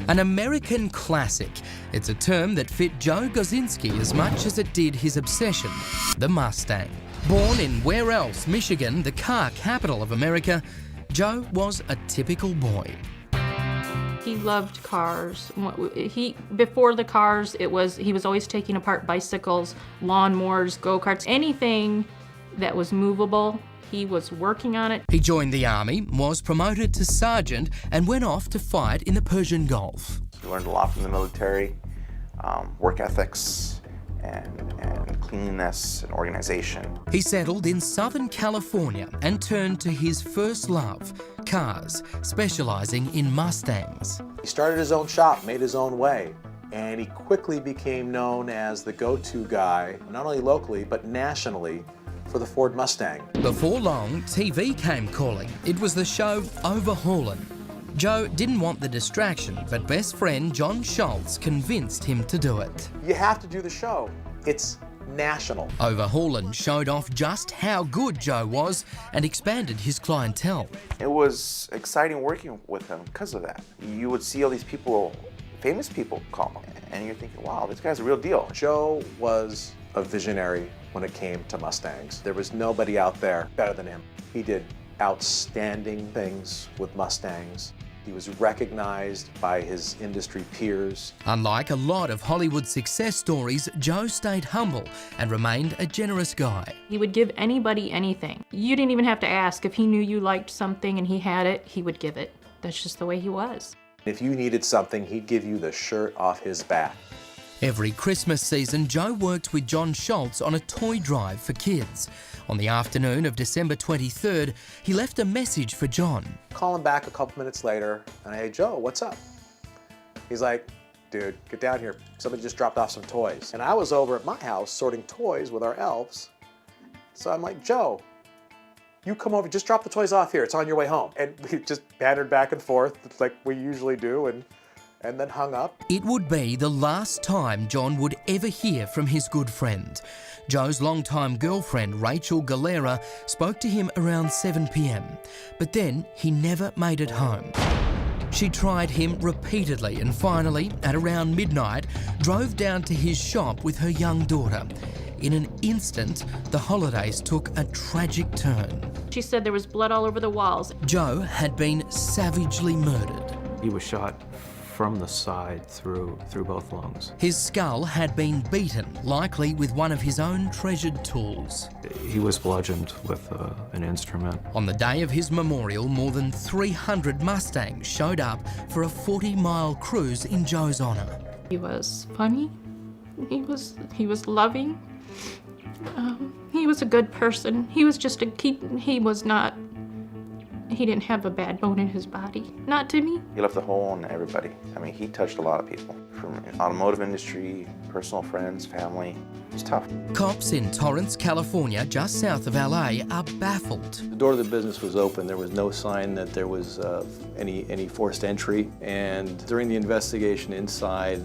An American classic. It's a term that fit Joe Gosinski as much as it did his obsession, the Mustang. Born in where else, Michigan, the car capital of America, Joe was a typical boy. He loved cars. Before the cars, he was always taking apart bicycles, lawnmowers, go-karts, anything that was movable. He was working on it. He joined the army, was promoted to sergeant, and went off to fight in the Persian Gulf. He learned a lot from the military, work ethics, and cleanliness and organization. He settled in Southern California and turned to his first love, cars, specializing in Mustangs. He started his own shop, made his own way, and he quickly became known as the go-to guy, not only locally, but nationally, for the Ford Mustang. Before long, TV came calling. It was the show Overhaulin'. Joe didn't want the distraction, but best friend John Schultz convinced him to do it. You have to do the show. It's national. Overhaulin' showed off just how good Joe was and expanded his clientele. It was exciting working with him because of that. You would see all these people, famous people, call him, and you're thinking, wow, this guy's a real deal. Joe was a visionary when it came to Mustangs. There was nobody out there better than him. He did outstanding things with Mustangs. He was recognized by his industry peers. Unlike a lot of Hollywood success stories, Joe stayed humble and remained a generous guy. He would give anybody anything. You didn't even have to ask. If he knew you liked something and he had it, he would give it. That's just the way he was. If you needed something, he'd give you the shirt off his back. Every Christmas season, Joe worked with John Schultz on a toy drive for kids. On the afternoon of December 23rd, he left a message for John. Call him back a couple minutes later, and hey, Joe, what's up? He's like, dude, get down here. Somebody just dropped off some toys. And I was over at my house sorting toys with our elves. So I'm like, Joe, you come over, just drop the toys off here. It's on your way home. And we just bantered back and forth like we usually do, and then hung up. It would be the last time John would ever hear from his good friend. Joe's longtime girlfriend, Rachel Galera, spoke to him around 7 p.m, but then he never made it home. She tried him repeatedly and finally, at around midnight, drove down to his shop with her young daughter. In an instant, the holidays took a tragic turn. She said there was blood all over the walls. Joe had been savagely murdered. He was shot from the side through both lungs. His skull had been beaten, likely with one of his own treasured tools. He was bludgeoned with an instrument. On the day of his memorial, more than 300 Mustangs showed up for a 40-mile cruise in Joe's honor. He was funny. He was loving. He was a good person. He was just he didn't have a bad bone in his body. Not to me. He left a hole on everybody. I mean, he touched a lot of people, from the automotive industry, personal friends, family. It was tough. Cops in Torrance, California, just south of LA, are baffled. The door to the business was open. There was no sign that there was any forced entry. And during the investigation inside,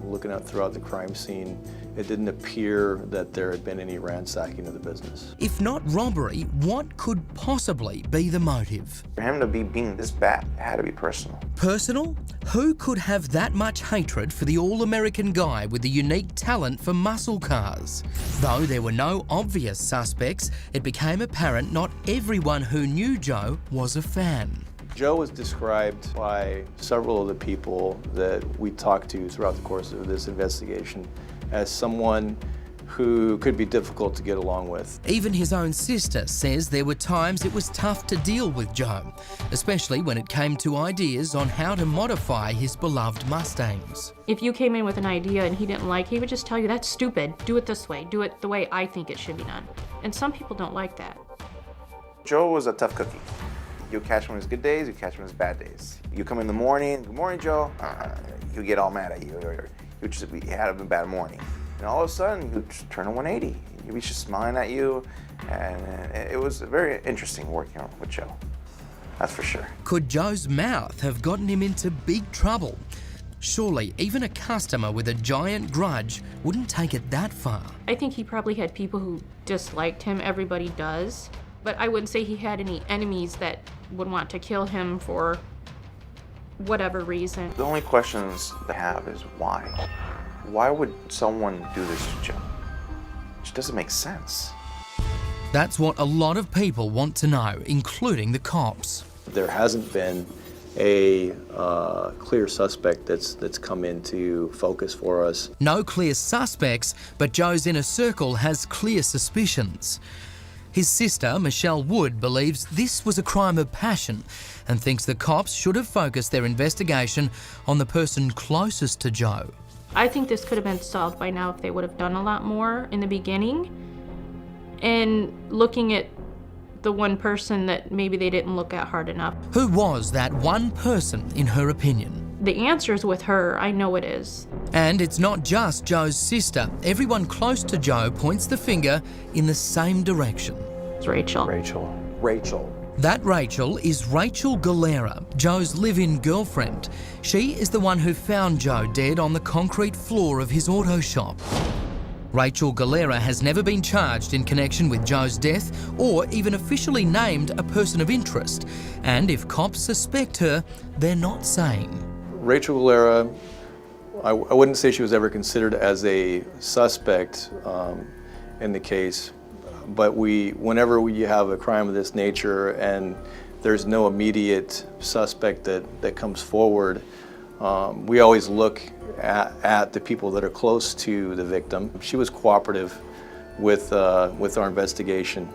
looking out throughout the crime scene, it didn't appear that there had been any ransacking of the business. If not robbery, what could possibly be the motive? For him to be being this bad, it had to be personal. Personal? Who could have that much hatred for the all-American guy with the unique talent for muscle cars? Though there were no obvious suspects, it became apparent not everyone who knew Joe was a fan. Joe was described by several of the people that we talked to throughout the course of this investigation as someone who could be difficult to get along with. Even his own sister says there were times it was tough to deal with Joe, especially when it came to ideas on how to modify his beloved Mustangs. If you came in with an idea and he didn't like, he would just tell you, that's stupid. Do it this way. Do it the way I think it should be done. And some people don't like that. Joe was a tough cookie. You catch him on his good days, you catch him on his bad days. You come in the morning, good morning, Joe. He'll get all mad at you. You had a bad morning. And all of a sudden, you just turn a 180. He'd be just smiling at you. And it was very interesting working with Joe. That's for sure. Could Joe's mouth have gotten him into big trouble? Surely, even a customer with a giant grudge wouldn't take it that far. I think he probably had people who disliked him. Everybody does. But I wouldn't say he had any enemies that would want to kill him for whatever reason. The only questions I have is why? Why would someone do this to Joe? It just doesn't make sense. That's what a lot of people want to know, including the cops. There hasn't been a clear suspect that's come into focus for us. No clear suspects, but Joe's inner circle has clear suspicions. His sister, Michelle Wood, believes this was a crime of passion and thinks the cops should have focused their investigation on the person closest to Joe. I think this could have been solved by now if they would have done a lot more in the beginning. And looking at the one person that maybe they didn't look at hard enough. Who was that one person, in her opinion? The answer's with her, I know it is. And it's not just Joe's sister. Everyone close to Joe points the finger in the same direction. It's Rachel. Rachel. That Rachel is Rachel Galera, Joe's live-in girlfriend. She is the one who found Joe dead on the concrete floor of his auto shop. Rachel Galera has never been charged in connection with Joe's death or even officially named a person of interest. And if cops suspect her, they're not saying. Rachel Galera, I wouldn't say she was ever considered as a suspect in the case, but whenever you have a crime of this nature and there's no immediate suspect that comes forward, we always look at the people that are close to the victim. She was cooperative with our investigation.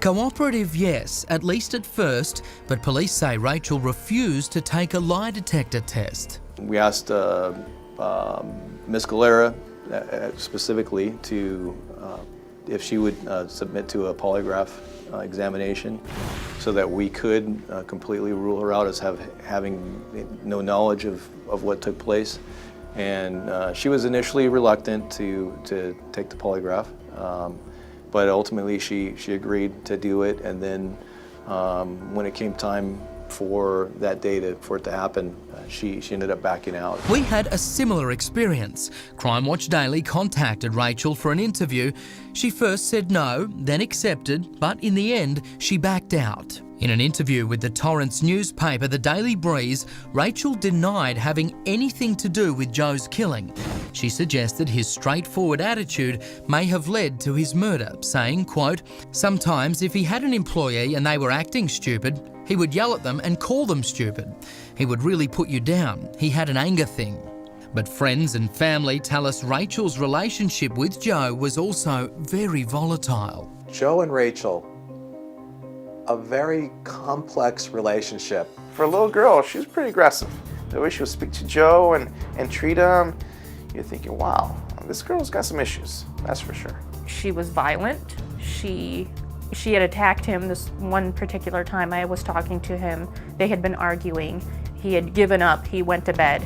Cooperative, yes, at least at first, but police say Rachel refused to take a lie detector test. We asked Ms. Galera specifically to if she would submit to a polygraph examination so that we could completely rule her out as having no knowledge of what took place. And she was initially reluctant to take the polygraph, but ultimately she agreed to do it. And then when it came time for that day for it to happen, she ended up backing out. We had a similar experience. Crime Watch Daily contacted Rachel for an interview. She first said no, then accepted, but in the end, she backed out. In an interview with the Torrance newspaper, The Daily Breeze, Rachel denied having anything to do with Joe's killing. She suggested his straightforward attitude may have led to his murder, saying, quote, "Sometimes if he had an employee and they were acting stupid, he would yell at them and call them stupid. He would really put you down. He had an anger thing." But friends and family tell us Rachel's relationship with Joe was also very volatile. Joe and Rachel, a very complex relationship. For a little girl, she was pretty aggressive. The way she would speak to Joe and treat him, you're thinking, wow, this girl's got some issues, that's for sure. She was violent. She had attacked him this one particular time I was talking to him. They had been arguing. He had given up. He went to bed.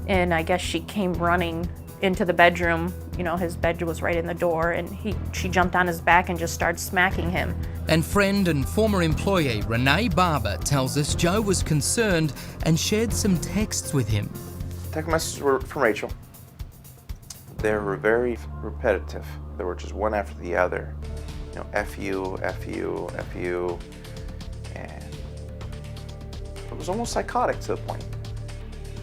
And I guess she came running into the bedroom. You know, his bed was right in the door, and she jumped on his back and just started smacking him. And friend and former employee Renee Barber tells us Joe was concerned and shared some texts with him. Text messages were from Rachel. They were very repetitive. They were just one after the other. You know, F you, F you, F you. And it was almost psychotic to the point.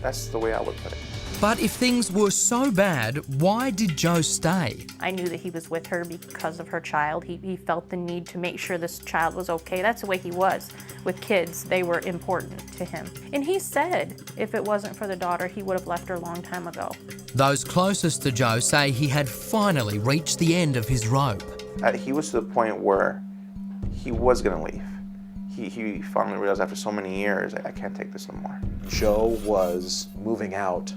That's the way I would put it. But if things were so bad, why did Joe stay? I knew that he was with her because of her child. He felt the need to make sure this child was okay. That's the way he was with kids. They were important to him. And he said if it wasn't for the daughter, he would have left her a long time ago. Those closest to Joe say he had finally reached the end of his rope. He was to the point where he was gonna leave. He finally realized after so many years, I can't take this no more. Joe was moving out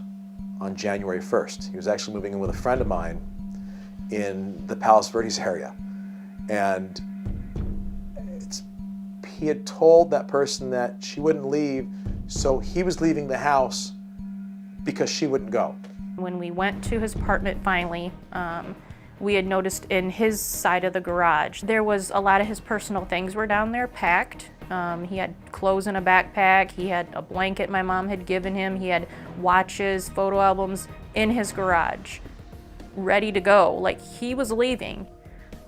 on January 1st. He was actually moving in with a friend of mine in the Palos Verdes area. And he had told that person that she wouldn't leave, so he was leaving the house because she wouldn't go. When we went to his apartment finally, we had noticed in his side of the garage, there was a lot of his personal things were down there packed. He had clothes in a backpack, he had a blanket my mom had given him, he had watches, photo albums in his garage, ready to go, like he was leaving.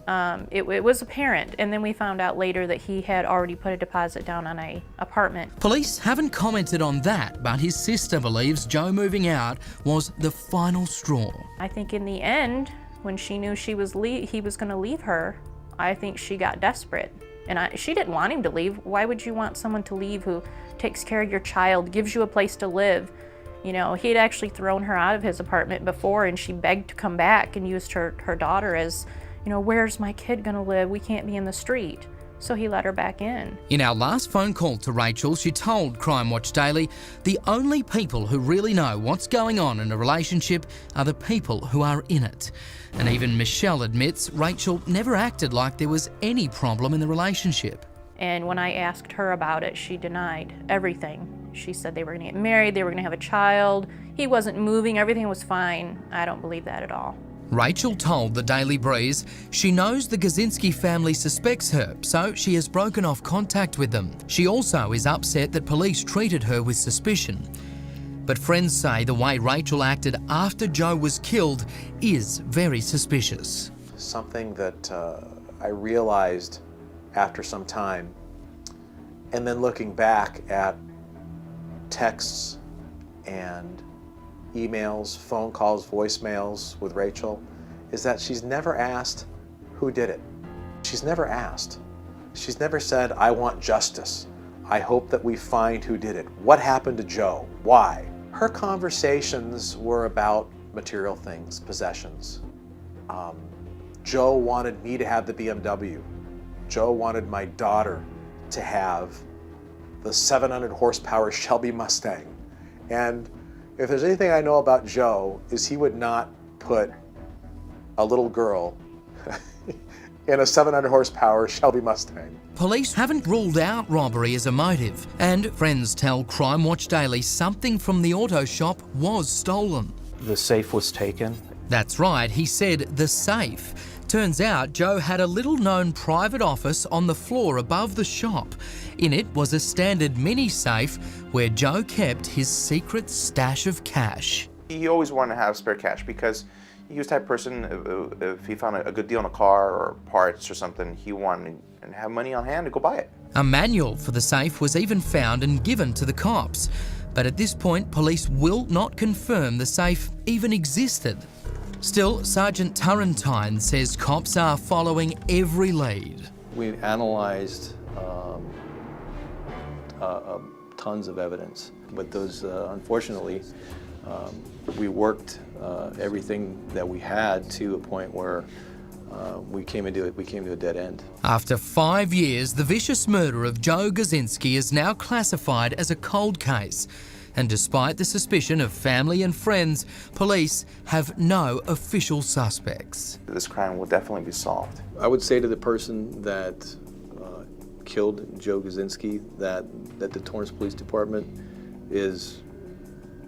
It was apparent, and then we found out later that he had already put a deposit down on an apartment. Police haven't commented on that, but his sister believes Joe moving out was the final straw. I think in the end, when she knew he was going to leave her, I think she got desperate. And she didn't want him to leave. Why would you want someone to leave who takes care of your child, gives you a place to live? You know, he had actually thrown her out of his apartment before, and she begged to come back and used her daughter as, you know, where's my kid gonna live? We can't be in the street. So he let her back in. In our last phone call to Rachel, she told Crime Watch Daily, the only people who really know what's going on in a relationship are the people who are in it. And even Michelle admits Rachel never acted like there was any problem in the relationship. And when I asked her about it, she denied everything. She said they were gonna get married, they were gonna have a child, he wasn't moving, everything was fine. I don't believe that at all. Rachel told the Daily Breeze she knows the Gosinski family suspects her, so she has broken off contact with them. She also is upset that police treated her with suspicion. But friends say the way Rachel acted after Joe was killed is very suspicious. Something that I realized after some time, and then looking back at texts and emails, phone calls, voicemails with Rachel, is that she's never asked who did it. She's never asked. She's never said, I want justice. I hope that we find who did it. What happened to Joe? Why? Her conversations were about material things, possessions. Joe wanted me to have the BMW. Joe wanted my daughter to have the 700 horsepower Shelby Mustang. And if there's anything I know about Joe, is he would not put a little girl in a 700 horsepower Shelby Mustang. Police haven't ruled out robbery as a motive, and friends tell Crime Watch Daily something from the auto shop was stolen. The safe was taken. That's right, he said the safe. Turns out Joe had a little-known private office on the floor above the shop. In it was a standard mini safe where Joe kept his secret stash of cash. He always wanted to have spare cash because he was the type of person, if he found a good deal on a car or parts or something, he wanted to have money on hand to go buy it. A manual for the safe was even found and given to the cops. But at this point, police will not confirm the safe even existed. Still, Sergeant Turrentine says cops are following every lead. We analyzed tons of evidence, but those, unfortunately, we worked everything that we had to a point where we came to a dead end. After 5 years, the vicious murder of Joe Gosinski is now classified as a cold case. And despite the suspicion of family and friends, police have no official suspects. This crime will definitely be solved. I would say to the person that killed Joe Gosinski that the Torrance Police Department is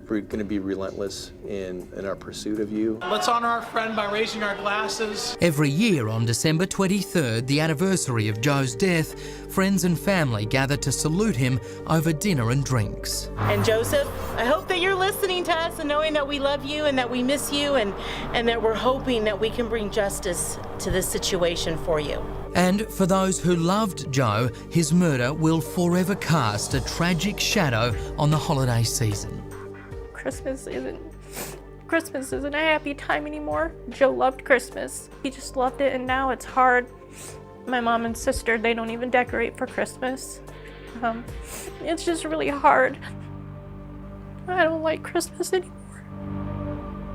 going to be relentless in our pursuit of you. Let's honor our friend by raising our glasses. Every year on December 23rd, the anniversary of Joe's death, friends and family gather to salute him over dinner and drinks. And Joseph, I hope that you're listening to us and knowing that we love you and that we miss you and that we're hoping that we can bring justice to this situation for you. And for those who loved Joe, his murder will forever cast a tragic shadow on the holiday season. Christmas isn't a happy time anymore. Joe loved Christmas. He just loved it, and now it's hard. My mom and sister, they don't even decorate for Christmas. It's just really hard. I don't like Christmas anymore.